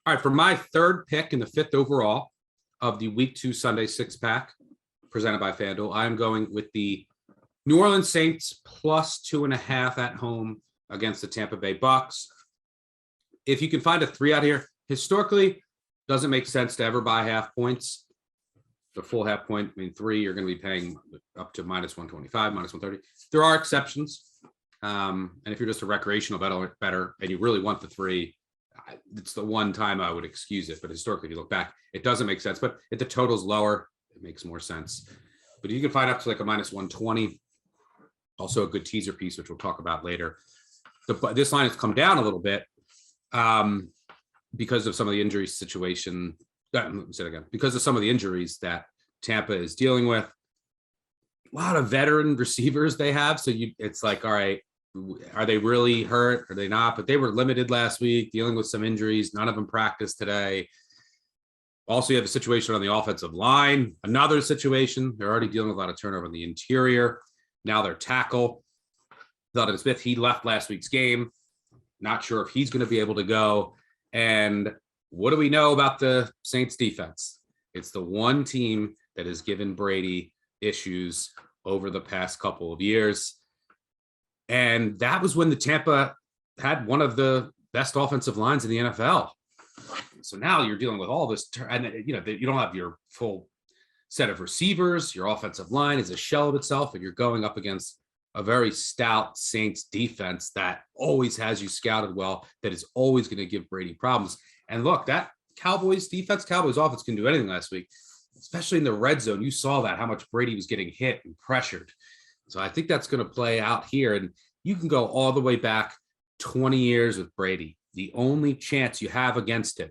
All right, for my third pick in the fifth overall of the Week 2 Sunday six-pack presented by FanDuel, I'm going with the New Orleans Saints plus 2.5 at home against the Tampa Bay Bucks. If you can find a 3 out here, historically, doesn't make sense to ever buy half points. The full half point, 3, you're going to be paying up to minus 125, minus 130. There are exceptions. And if you're just a recreational better and you really want the 3, it's the one time I would excuse it. But historically, if you look back, it doesn't make sense. But if the total's lower, it makes more sense. But you can find up to like a minus 120. Also a good teaser piece, which we'll talk about later. This line has come down a little bit because of some of the injury situation. Let me say it again. Because of some of the injuries that Tampa is dealing with. A lot of veteran receivers they have. So it's like, all right, are they really hurt? Are they not? But they were limited last week, dealing with some injuries. None of them practiced today. Also, you have a situation on the offensive line. Another situation. They're already dealing with a lot of turnover in the interior. Now their tackle, Donovan Smith, he left last week's game. Not sure if he's going to be able to go. And what do we know about the Saints defense? It's the one team that has given Brady issues over the past couple of years. And that was when the Tampa had one of the best offensive lines in the NFL. So now you're dealing with all this, and you don't have your full set of receivers. Your offensive line is a shell of itself, and you're going up against a very stout Saints defense that always has you scouted well, that is always going to give Brady problems. And look, that Cowboys offense can do anything last week, especially in the red zone. You saw that, how much Brady was getting hit and pressured. So I think that's going to play out here. And you can go all the way back 20 years with Brady. The only chance you have against him,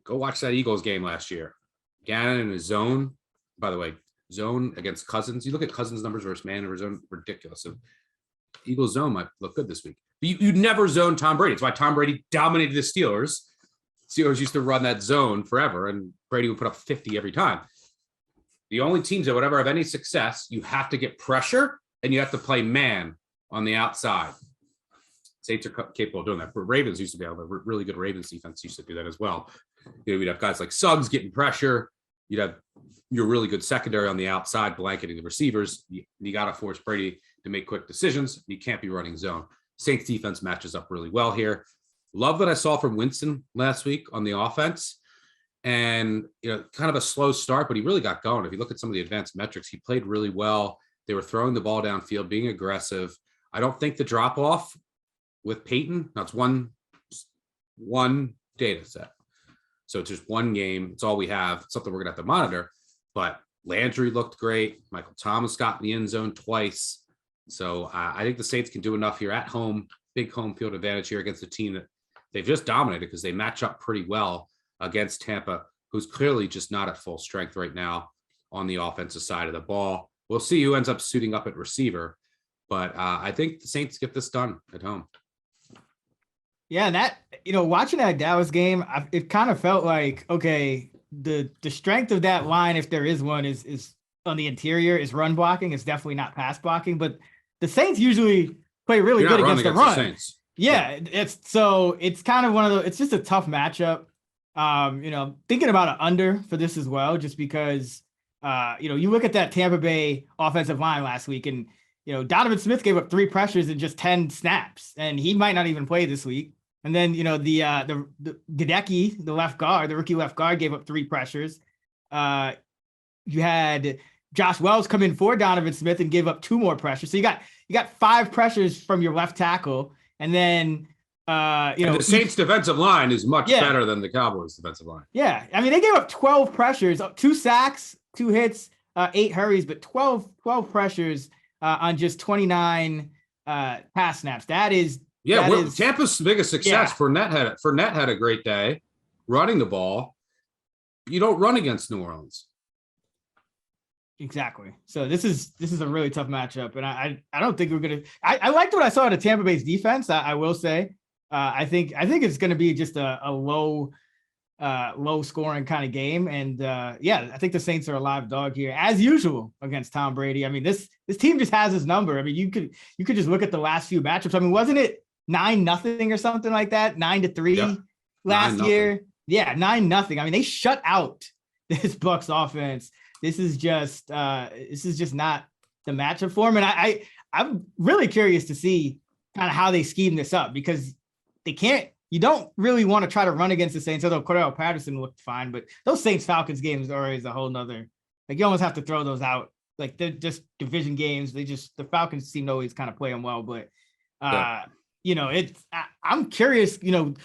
go watch that Eagles game last year. Gannon in his zone, by the way, zone against Cousins. You look at Cousins' numbers versus man in zone, ridiculous. So Eagles zone might look good this week. But you'd never zone Tom Brady. It's why Tom Brady dominated the Steelers. Steelers used to run that zone forever, and Brady would put up 50 every time. The only teams that would ever have any success, you have to get pressure, and you have to play man on the outside. Saints are capable of doing that. But Ravens used to be able to. Really good Ravens defense used to do that as well. We'd have guys like Suggs getting pressure. You'd have your really good secondary on the outside blanketing the receivers. You got to force Brady to make quick decisions. You can't be running zone. Saints defense matches up really well here. Love that I saw from Winston last week on the offense. And, kind of a slow start, but he really got going. If you look at some of the advanced metrics, he played really well. They were throwing the ball downfield, being aggressive. I don't think the drop-off with Peyton, that's one data set. So it's just one game. It's all we have. It's something we're going to have to monitor. But Landry looked great. Michael Thomas got in the end zone twice. So I think the Saints can do enough here at home. Big home field advantage here against a team that they've just dominated because they match up pretty well against Tampa, who's clearly just not at full strength right now on the offensive side of the ball. We'll see who ends up suiting up at receiver. But I think the Saints get this done at home. Yeah, and that, watching that Dallas game, it kind of felt like, okay, the strength of that line, if there is one, is on the interior, is run blocking. It's definitely not pass blocking, but the Saints usually play really good against the run. Saints. Yeah, it's kind of one of those. It's just a tough matchup. Thinking about an under for this as well, just because you look at that Tampa Bay offensive line last week, and Donovan Smith gave up 3 pressures in just 10 snaps, and he might not even play this week. And then the Gadecki, the rookie left guard, gave up 3 pressures. You had Josh Wells come in for Donovan Smith and gave up 2 more pressures. So you got 5 pressures from your left tackle, and then the Saints defensive line is much better than the Cowboys defensive line. Yeah, I mean, they gave up 12 pressures, 2 sacks, 2 hits, 8 hurries, but 12 pressures on just 29 pass snaps. That is Tampa's biggest success. Yeah. Fournette had a great day running the ball. You don't run against New Orleans. Exactly. So this is a really tough matchup, and I don't think we're gonna. I liked what I saw in the Tampa Bay's defense. I will say, I think it's going to be just a low scoring kind of game, and I think the Saints are a live dog here as usual against Tom Brady. I mean, this team just has his number. I mean, you could just look at the last few matchups. I mean, wasn't it 9-0 or something like that? 9-3. last 9-0. year. Yeah, 9-0. I mean, they shut out this Bucs offense. This is just not the matchup for him. And I'm really curious to see kind of how they scheme this up, because you don't really want to try to run against the Saints, although Cordell Patterson looked fine, but those Saints-Falcons games are always a whole nother, like, you almost have to throw those out. Like, they're just division games. The Falcons seem to always kind of play them well, but I'm curious, the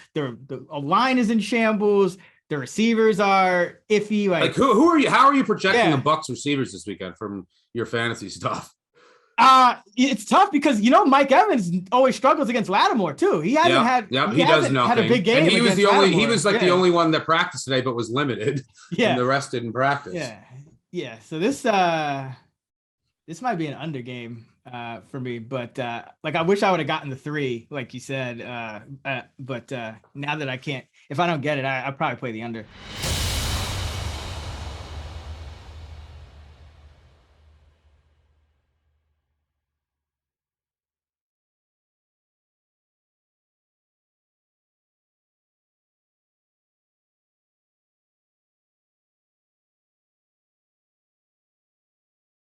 line is in shambles. The receivers are iffy. Like who are you? How are you projecting the Bucs receivers this weekend from your fantasy stuff? It's tough because Mike Evans always struggles against Lattimore too. He hasn't had a big game. And he was the only one that practiced today, but was limited. Yeah, and the rest didn't practice. Yeah. So this might be an under game for me, but I wish I would have gotten the 3, like you said. But now that I can't, if I don't get it, I'll probably play the under.